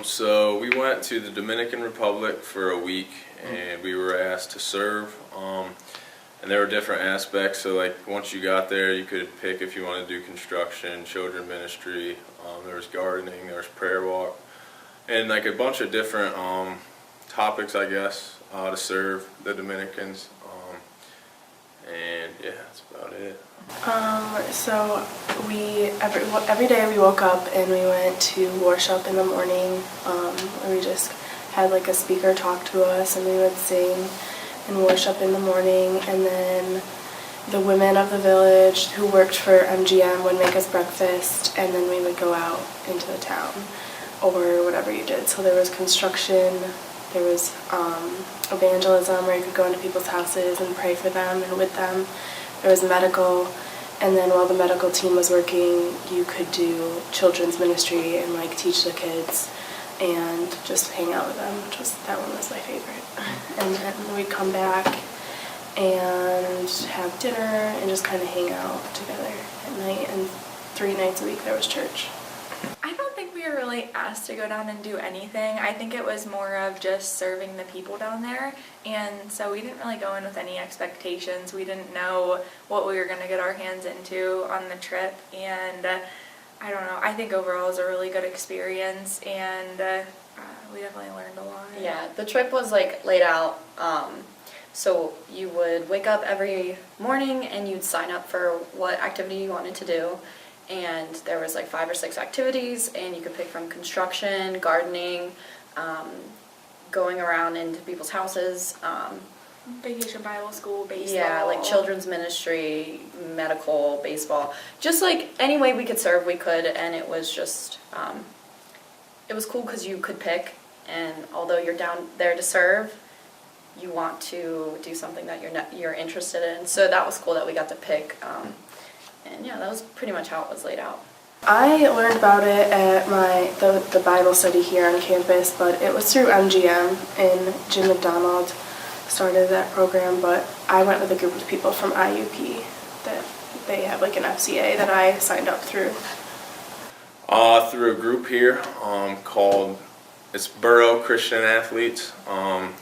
So we went to the Dominican Republic for a week, and we were asked to serve. And there were different aspects. So like once you got there, you could pick if you wanted to do construction, children ministry. There was gardening, there was prayer walk, and like a bunch of different topics, I guess, to serve the Dominicans. And yeah, that's about it. So every day we woke up and we went to worship in the morning. Where we just had like a speaker talk to us, and we would sing and worship in the morning. And then the women of the village who worked for MGM would make us breakfast, and then we would go out into the town or whatever you did. So there was construction, there was evangelism where you could go into people's houses and pray for them and with them. There was medical, and then while the medical team was working, you could do children's ministry and like teach the kids and just hang out with them, that one was my favorite. And then we'd come back and have dinner and just kind of hang out together at night, and 3 nights a week there was church. I don't think we were really asked to go down and do anything. I think it was more of just serving the people down there, and so we didn't really go in with any expectations. We didn't know what we were going to get our hands into on the trip, and I don't know, I think overall it was a really good experience, and we definitely learned a lot. Yeah, the trip was like laid out, so you would wake up every morning and you'd sign up for what activity you wanted to do. And there was like 5 or 6 activities, and you could pick from construction, gardening, going around into people's houses. Vacation Bible school, baseball. Yeah, like children's ministry, medical, baseball. Just like any way we could serve, we could, and it was just, it was cool because you could pick, and although you're down there to serve, you want to do something that you're interested in. So that was cool that we got to pick. And yeah, that was pretty much how it was laid out. I learned about it at the Bible study here on campus, but it was through MGM, and Jim McDonald started that program, but I went with a group of people from IUP that they have like an FCA that I signed up through. Through a group here called, it's Boro Christian Athletes.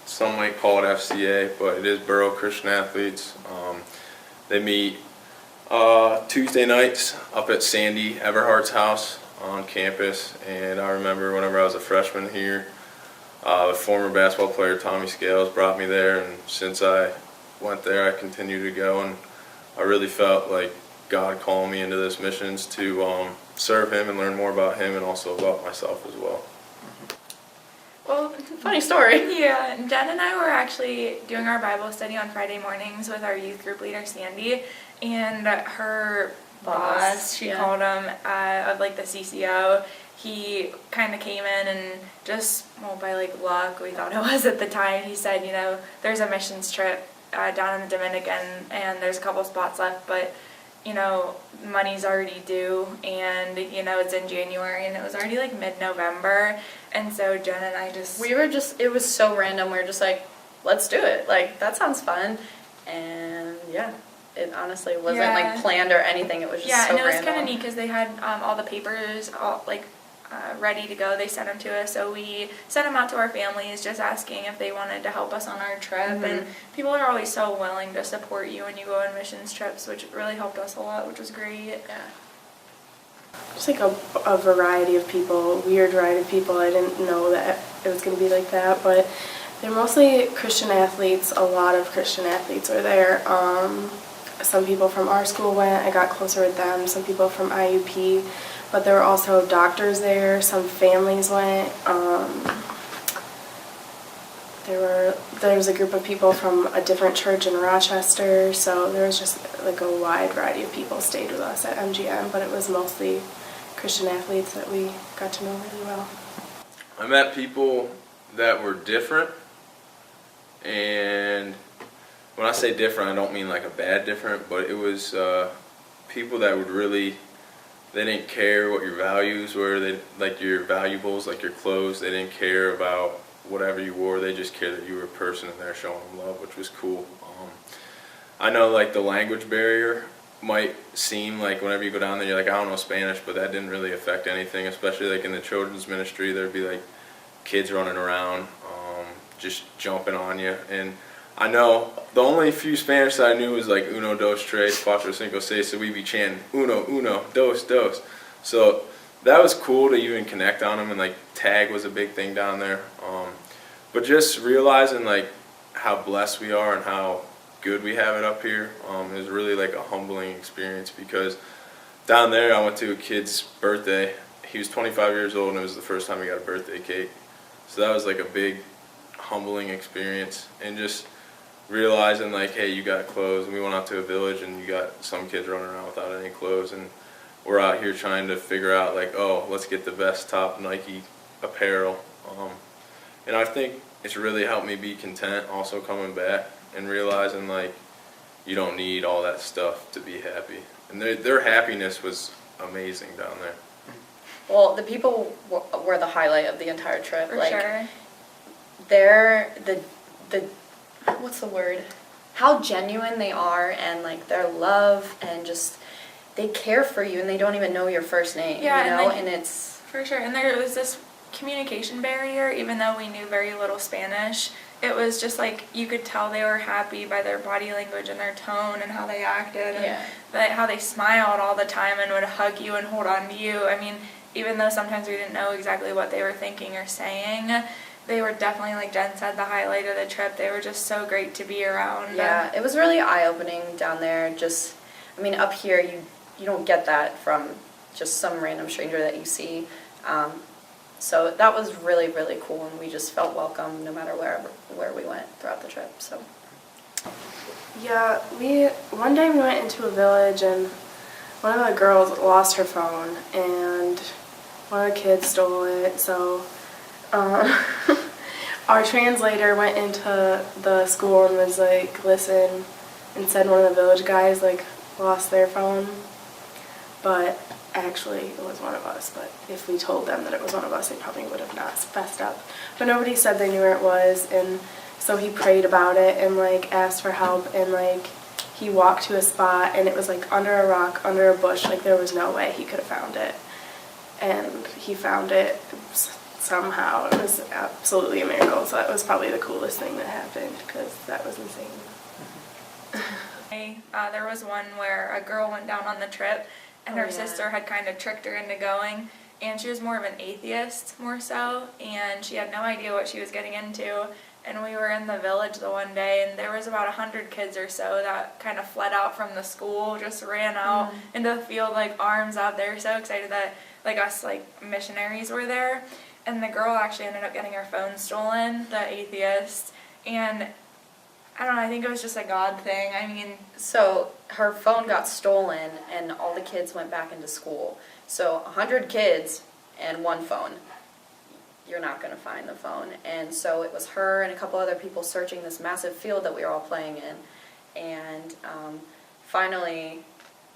Some might call it FCA, but it is Boro Christian Athletes. They meet Tuesday nights up at Sandy Everhart's house on campus, and I remember whenever I was a freshman here, the former basketball player Tommy Scales brought me there, and since I went there I continued to go, and I really felt like God called me into this missions to serve Him and learn more about Him and also about myself as well. Well, funny story. Yeah, Jen and I were actually doing our Bible study on Friday mornings with our youth group leader, Sandy, and her boss, she called him, of like the CCO, he kind of came in and just, well, by like luck, we thought it was at the time, he said, you know, there's a missions trip down in the Dominican, and there's a couple spots left, but you know, money's already due, and you know, it's in January, and it was already like mid-November, and so Jen and I it was so random, we were just like, let's do it, like, that sounds fun, and yeah, it honestly wasn't like planned or anything, it was just so random. Yeah, and it was kind of neat because they had all the papers all like ready to go. They sent them to us, so we sent them out to our families just asking if they wanted to help us on our trip. Mm-hmm. And people are always so willing to support you when you go on missions trips, which really helped us a lot, which was great. Yeah. Just like a variety of people, weird variety of people. I didn't know that it was going to be like that, but they're mostly Christian athletes. A lot of Christian athletes were there. Some people from our school went. I got closer with them. Some people from IUP. But there were also doctors there. Some families went. There was a group of people from a different church in Rochester. So there was just like a wide variety of people stayed with us at MGM. But it was mostly Christian athletes that we got to know really well. I met people that were different, and when I say different, I don't mean like a bad different, but it was people that would really, they didn't care what your values were, they like your valuables, like your clothes, they didn't care about whatever you wore, they just cared that you were a person and they're showing them love, which was cool. I know like the language barrier might seem like whenever you go down there, you're like, I don't know Spanish, but that didn't really affect anything, especially like in the children's ministry. There'd be like kids running around, just jumping on you. And I know the only few Spanish that I knew was like uno, dos, tres, cuatro, cinco, seis, so we'd be chanting uno, uno, dos, dos. So that was cool to even connect on them, and like tag was a big thing down there. But just realizing like how blessed we are and how good we have it up here is really like a humbling experience, because down there I went to a kid's birthday. He was 25 years old and it was the first time he got a birthday cake. So that was like a big humbling experience, and just realizing like, hey, you got clothes. And we went out to a village and you got some kids running around without any clothes, and we're out here trying to figure out like, oh, let's get the best top Nike apparel. And I think it's really helped me be content also coming back and realizing like you don't need all that stuff to be happy. And their happiness was amazing down there. Well, the people were the highlight of the entire trip. For like, sure. They're the what's the word? How genuine they are, and like their love, and just they care for you, and they don't even know your first name. Yeah, you know, and it's for sure. And there was this communication barrier, even though we knew very little Spanish. It was just like you could tell they were happy by their body language and their tone and how they acted, and how they smiled all the time and would hug you and hold on to you. I mean, even though sometimes we didn't know exactly what they were thinking or saying, they were definitely, like Jen said, the highlight of the trip. They were just so great to be around. Yeah, it was really eye-opening down there. Just, I mean, up here you don't get that from just some random stranger that you see. So that was really, really cool, and we just felt welcome no matter where we went throughout the trip. So Yeah, one day we went into a village and one of the girls lost her phone and one of the kids stole it. So our translator went into the school and was like, listen, and said one of the village guys like lost their phone. But actually it was one of us, but if we told them that it was one of us, they probably would have not fessed up. But nobody said they knew where it was, and so he prayed about it and like asked for help, and like he walked to a spot and it was like under a rock, under a bush, like there was no way he could have found it. And he found it somehow. It was absolutely a miracle, so that was probably the coolest thing that happened, because that was insane. There was one where a girl went down on the trip, and her sister had kind of tricked her into going, and she was more of an atheist, more so, and she had no idea what she was getting into. And we were in the village the one day, and there was about 100 kids or so that kind of fled out from the school, just ran out into the field, like arms out there, so excited that like us like missionaries were there. And the girl actually ended up getting her phone stolen, the atheist, and I don't know, I think it was just a God thing. I mean, so her phone got stolen, and all the kids went back into school. So 100 kids and one phone. You're not going to find the phone. And so it was her and a couple other people searching this massive field that we were all playing in. And finally,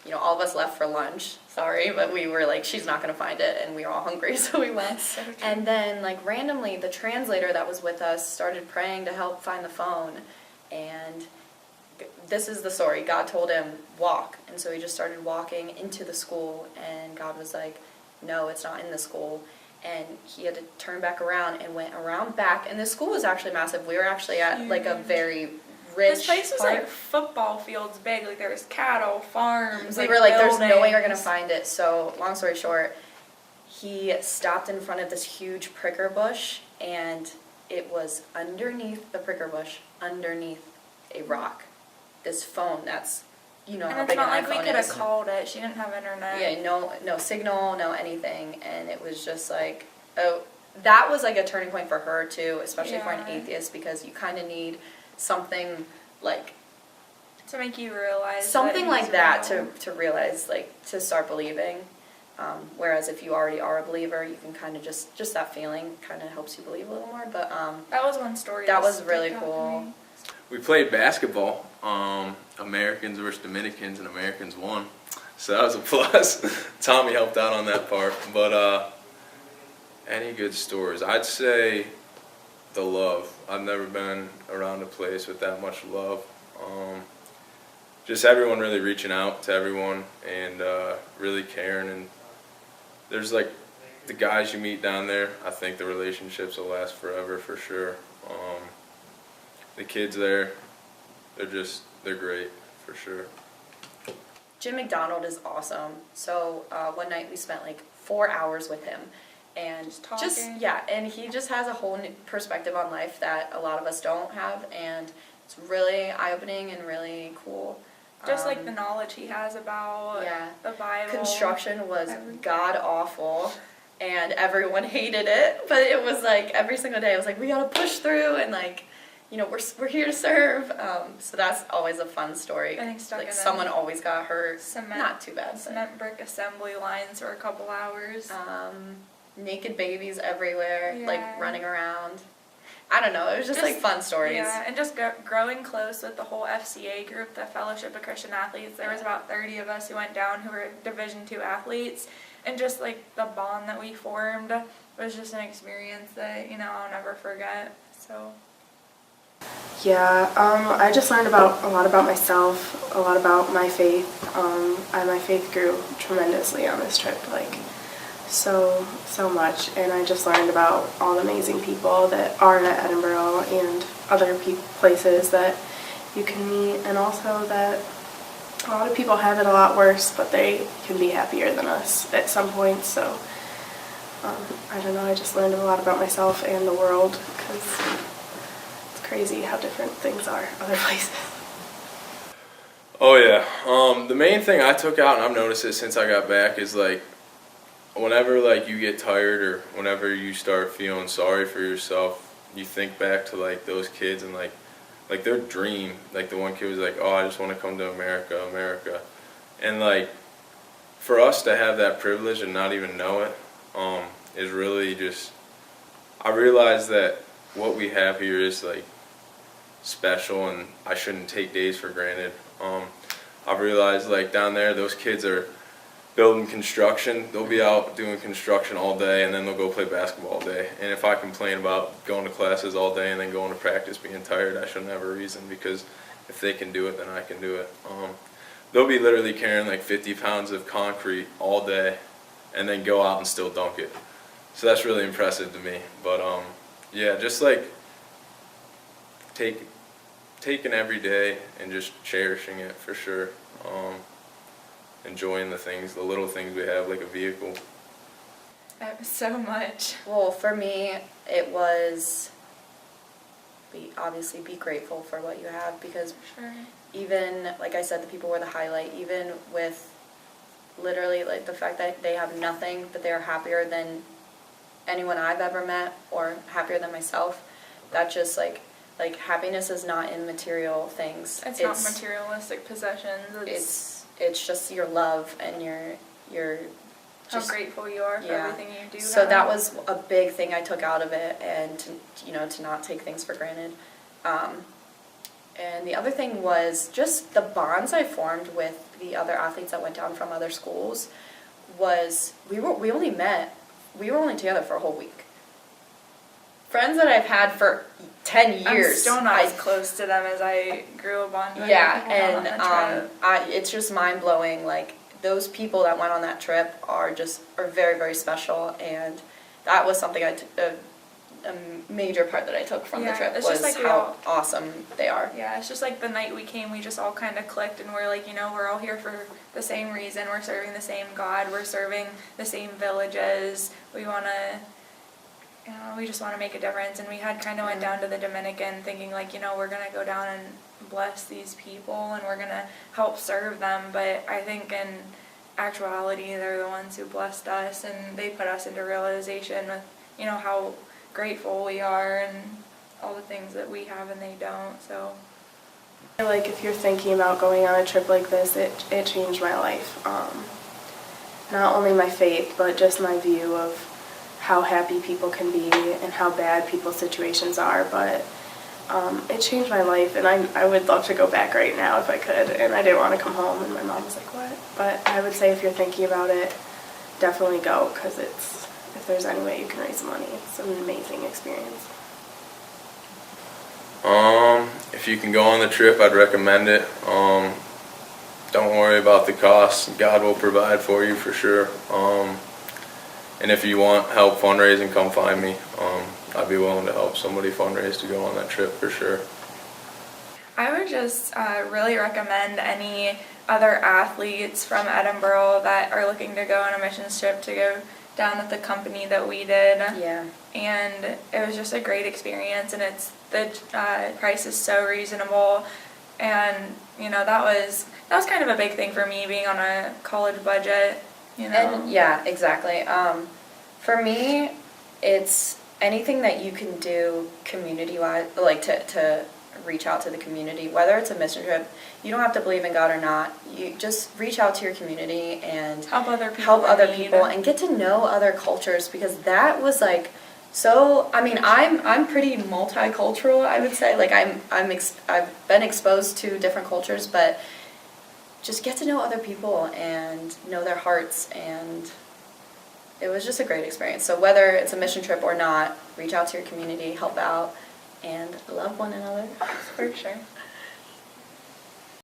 you know, all of us left for lunch. Sorry, but we were like, she's not going to find it, and we were all hungry, so we went. so And then, like, randomly, the translator that was with us started praying to help find the phone. And this is the story. God told him, walk. And so he just started walking into the school, and God was like, no, it's not in the school. And he had to turn back around and went around back. And the school was actually massive. We were actually at like a very rich this place was part. like football fields big. Like there was cattle, farms. We were like, there's no way you're buildings. going to find it. So long story short, he stopped in front of this huge pricker bush, and it was underneath the pricker bush, underneath a rock. This phone that's, you know, And how it's big not an like we iPhone could have is. called it. She didn't have internet. Yeah, no signal, no anything, and it was just like, oh, that was like a turning point for her too, especially for an Yeah. atheist, because you kind of need something like To make you realize. something that like he's that real. to realize, like, to start believing. Whereas if you already are a believer, you can kind of just that feeling kind of helps you believe a little more. But That was one story. that was stuck really out to cool. me. We played basketball, Americans versus Dominicans, and Americans won. So that was a plus. Tommy helped out on that part. But any good stories? I'd say the love. I've never been around a place with that much love. just everyone really reaching out to everyone and really caring. And there's like the guys you meet down there, I think the relationships will last forever for sure. The kids there, they're great for sure. Jim McDonald is awesome. So one night we spent like 4 hours with him, and and he just has a whole new perspective on life that a lot of us don't have, and it's really eye-opening and really cool. Just like the knowledge he has about the Bible. Construction was god-awful, and everyone hated it, but it was like every single day I was like, we gotta push through, and like, you know, we're here to serve. So that's always a fun story. I think stuck like in someone always got hurt. Cement, not too bad. Cement brick assembly lines for a couple hours. Naked babies everywhere, like running around. I don't know, it was just like fun stories. Yeah, and just growing close with the whole FCA group, the Fellowship of Christian Athletes. There was about 30 of us who went down who were Division II athletes, and just like the bond that we formed was just an experience that, you know, I'll never forget. So. Yeah, I just learned a lot about myself, a lot about my faith, and my faith grew tremendously on this trip, like so much, and I just learned about all the amazing people that are at Edinboro and other places that you can meet, and also that a lot of people have it a lot worse, but they can be happier than us at some point, so I don't know, I just learned a lot about myself and the world, because crazy how different things are other places. Oh yeah, the main thing I took out, and I've noticed it since I got back, is like whenever like you get tired or whenever you start feeling sorry for yourself, you think back to like those kids and like their dream. Like the one kid was like, oh, I just want to come to America, and like for us to have that privilege and not even know it is really just, I realized that what we have here is like special, and I shouldn't take days for granted. I've realized like down there, those kids are building construction. They'll be out doing construction all day, and then they'll go play basketball all day. And if I complain about going to classes all day and then going to practice being tired, I shouldn't have a reason, because if they can do it, then I can do it. They'll be literally carrying like 50 pounds of concrete all day and then go out and still dunk it. So that's really impressive to me. But yeah, just like taking every day and just cherishing it for sure. Enjoying the little things we have, like a vehicle. So much. Well, for me, it was obviously be grateful for what you have, because even, like I said, the people were the highlight, even with literally like the fact that they have nothing, but they're happier than anyone I've ever met or happier than myself. That just like happiness is not in material things. It's not materialistic possessions. It's just your love and your how grateful you are for everything you do. So that was a big thing I took out of it, and to not take things for granted. And the other thing was just the bonds I formed with the other athletes that went down from other schools. Was we were only together for a whole week. Friends that I've had for 10 years. I'm still not as close to them as I grew up on. Yeah, and it's just mind blowing. Like those people that went on that trip are very, very special, and that was something a major part that I took from the trip, was just how awesome they are. Yeah, it's just like the night we came, we just all kind of clicked, and we're like, we're all here for the same reason. We're serving the same God. We're serving the same villages. We want to. We just want to make a difference, and we had kind of went down to the Dominican thinking like, we're going to go down and bless these people, and we're going to help serve them, but I think in actuality they're the ones who blessed us, and they put us into realization with, how grateful we are and all the things that we have and they don't, so. Like if you're thinking about going on a trip like this, it changed my life. Not only my faith, but just my view of how happy people can be and how bad people's situations are, but it changed my life, and I would love to go back right now if I could, and I didn't want to come home, and my mom was like, what? But I would say if you're thinking about it, definitely go, because if there's any way you can raise money, it's an amazing experience. If you can go on the trip, I'd recommend it. don't worry about the cost. God will provide for you for sure. And if you want help fundraising, come find me. I'd be willing to help somebody fundraise to go on that trip for sure. I would just really recommend any other athletes from Edinboro that are looking to go on a missions trip to go down with the company that we did. Yeah. And it was just a great experience, and the price is so reasonable, and that was kind of a big thing for me, being on a college budget. And yeah, exactly. For me, it's anything that you can do community-wise, like to reach out to the community, whether it's a mission trip. You don't have to believe in God or not. You just reach out to your community and help other people and get to know other cultures, because that was like so. I mean, I'm pretty multicultural, I would say. Like I've been exposed to different cultures, but just get to know other people and know their hearts, and it was just a great experience. So whether it's a mission trip or not, reach out to your community, help out, and love one another. For sure.